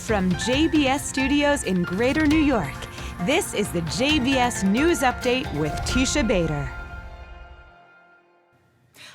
From JBS Studios in Greater New York, this is the JBS News Update with Teisha Bader.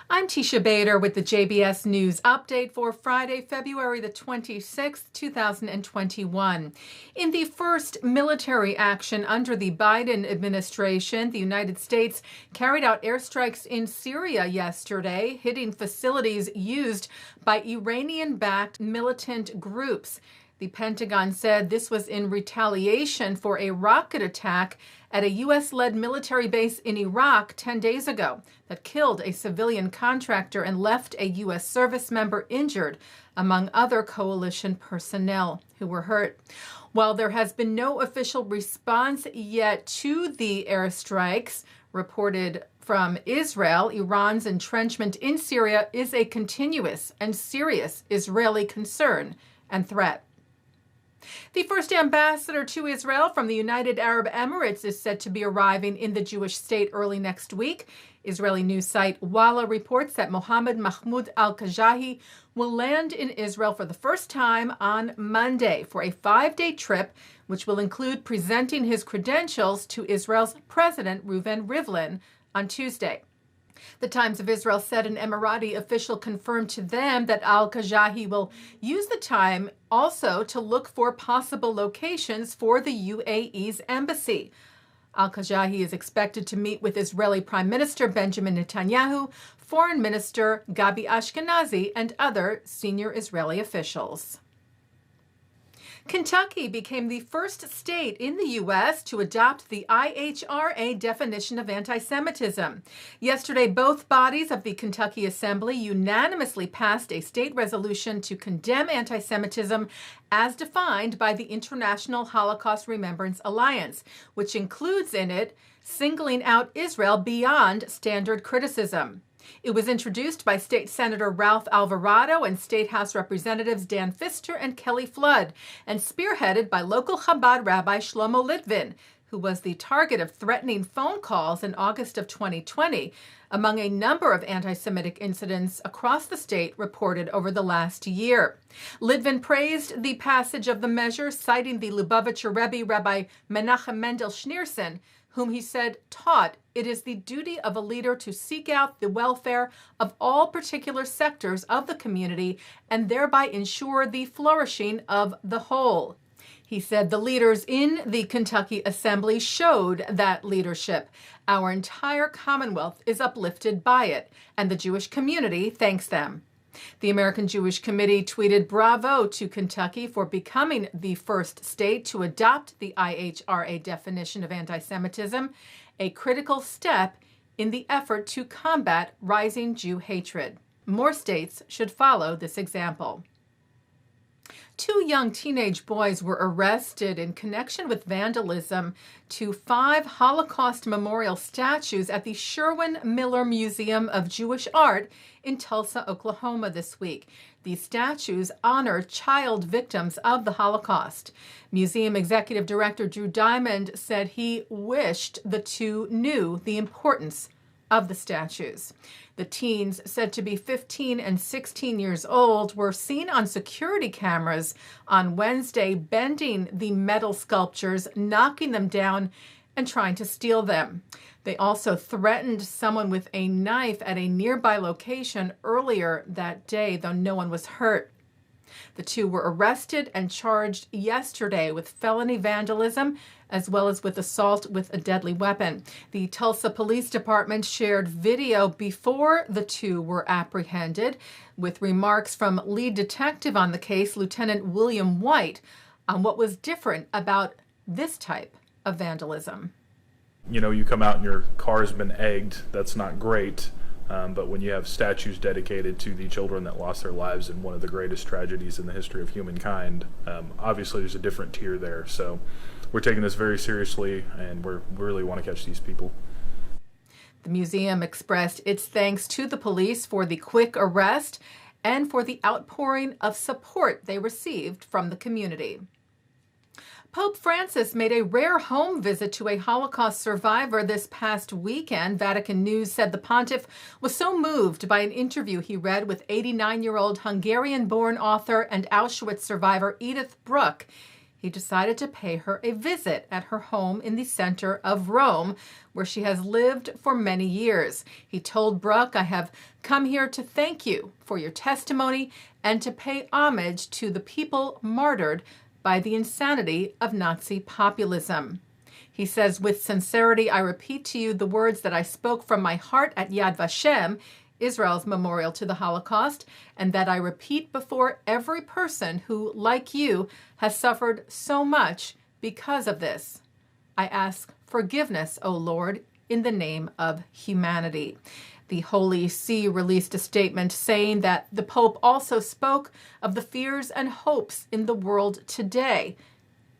I'm Teisha Bader with the JBS News Update for Friday, February the 26th, 2021. In the first military action under the Biden administration, the United States carried out airstrikes in Syria yesterday, hitting facilities used by Iranian-backed militant groups. The Pentagon said this was in retaliation for a rocket attack at a U.S.-led military base in Iraq 10 days ago that killed a civilian contractor and left a U.S. service member injured, among other coalition personnel who were hurt. While there has been no official response yet to the airstrikes reported from Israel, Iran's entrenchment in Syria is a continuous and serious Israeli concern and threat. The first ambassador to Israel from the United Arab Emirates is said to be arriving in the Jewish state early next week. Israeli news site Walla reports that Mohammad Mahmoud al-Khajah will land in Israel for the first time on Monday for a 5-day trip, which will include presenting his credentials to Israel's President Reuven Rivlin on Tuesday. The Times of Israel said an Emirati official confirmed to them that al-Khajah will use the time also to look for possible locations for the UAE's embassy. Al-Khajah is expected to meet with Israeli Prime Minister Benjamin Netanyahu, Foreign Minister Gabi Ashkenazi, and other senior Israeli officials. Kentucky became the first state in the U.S. to adopt the IHRA definition of anti-Semitism. Yesterday, both bodies of the Kentucky Assembly unanimously passed a state resolution to condemn anti-Semitism as defined by the International Holocaust Remembrance Alliance, which includes in it singling out Israel beyond standard criticism. It was introduced by State Senator Ralph Alvarado and State House Representatives Dan Pfister and Kelly Flood, and spearheaded by local Chabad Rabbi Shlomo Litvin, who was the target of threatening phone calls in August of 2020, among a number of anti-Semitic incidents across the state reported over the last year. Litvin praised the passage of the measure, citing the Lubavitcher Rebbe, Rabbi Menachem Mendel Schneerson, whom he said taught it is the duty of a leader to seek out the welfare of all particular sectors of the community and thereby ensure the flourishing of the whole. He said the leaders in the Kentucky Assembly showed that leadership. Our entire Commonwealth is uplifted by it, and the Jewish community thanks them. The American Jewish Committee tweeted bravo to Kentucky for becoming the first state to adopt the IHRA definition of anti-Semitism, a critical step in the effort to combat rising Jew hatred. More states should follow this example. 2 young teenage boys were arrested in connection with vandalism to 5 Holocaust memorial statues at the Sherwin-Miller Museum of Jewish Art in Tulsa, Oklahoma this week. These statues honor child victims of the Holocaust. Museum Executive Director Drew Diamond said he wished the 2 knew the importance of the statues. The teens, said to be 15 and 16 years old, were seen on security cameras on Wednesday bending the metal sculptures, knocking them down, and trying to steal them. They also threatened someone with a knife at a nearby location earlier that day, though no one was hurt. The 2 were arrested and charged yesterday with felony vandalism as well as with assault with a deadly weapon. The Tulsa Police Department shared video before the 2 were apprehended with remarks from lead detective on the case, Lieutenant William White, on what was different about this type of vandalism. You know, you come out and your car's been egged. That's not great. But when you have statues dedicated to the children that lost their lives in one of the greatest tragedies in the history of humankind, obviously there's a different tier there. So we're taking this very seriously, and we really want to catch these people. The museum expressed its thanks to the police for the quick arrest and for the outpouring of support they received from the community. Pope Francis made a rare home visit to a Holocaust survivor this past weekend. Vatican News said the pontiff was so moved by an interview he read with 89-year-old Hungarian-born author and Auschwitz survivor Edith Bruck, he decided to pay her a visit at her home in the center of Rome, where she has lived for many years. He told Bruck, "I have come here to thank you for your testimony and to pay homage to the people martyred by the insanity of Nazi populism." He says, "With sincerity, I repeat to you the words that I spoke from my heart at Yad Vashem, Israel's memorial to the Holocaust, and that I repeat before every person who, like you, has suffered so much because of this. I ask forgiveness, O Lord, in the name of humanity." The Holy See released a statement saying that the Pope also spoke of the fears and hopes in the world today,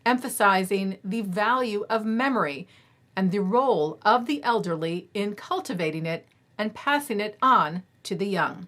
emphasizing the value of memory and the role of the elderly in cultivating it and passing it on to the young.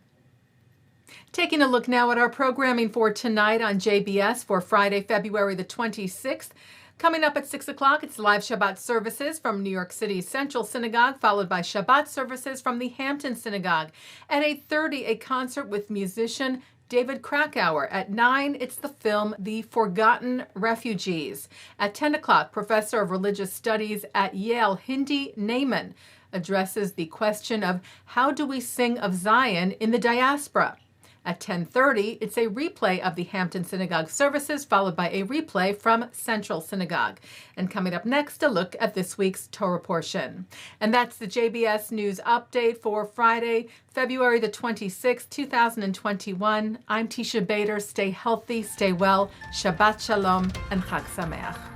Taking a look now at our programming for tonight on JBS for Friday, February the 26th. Coming up at 6 o'clock, it's live Shabbat services from New York City's Central Synagogue, followed by Shabbat services from the Hampton Synagogue. At 8:30, a concert with musician David Krakauer. At 9, it's the film The Forgotten Refugees. At 10 o'clock, Professor of Religious Studies at Yale, Hindi Naiman, addresses the question of how do we sing of Zion in the diaspora. At 10:30, it's a replay of the Hampton Synagogue services, followed by a replay from Central Synagogue. And coming up next, a look at this week's Torah portion. And that's the JBS News Update for Friday, February the 26th, 2021. I'm Teisha Bader. Stay healthy, stay well. Shabbat Shalom, and Chag Sameach.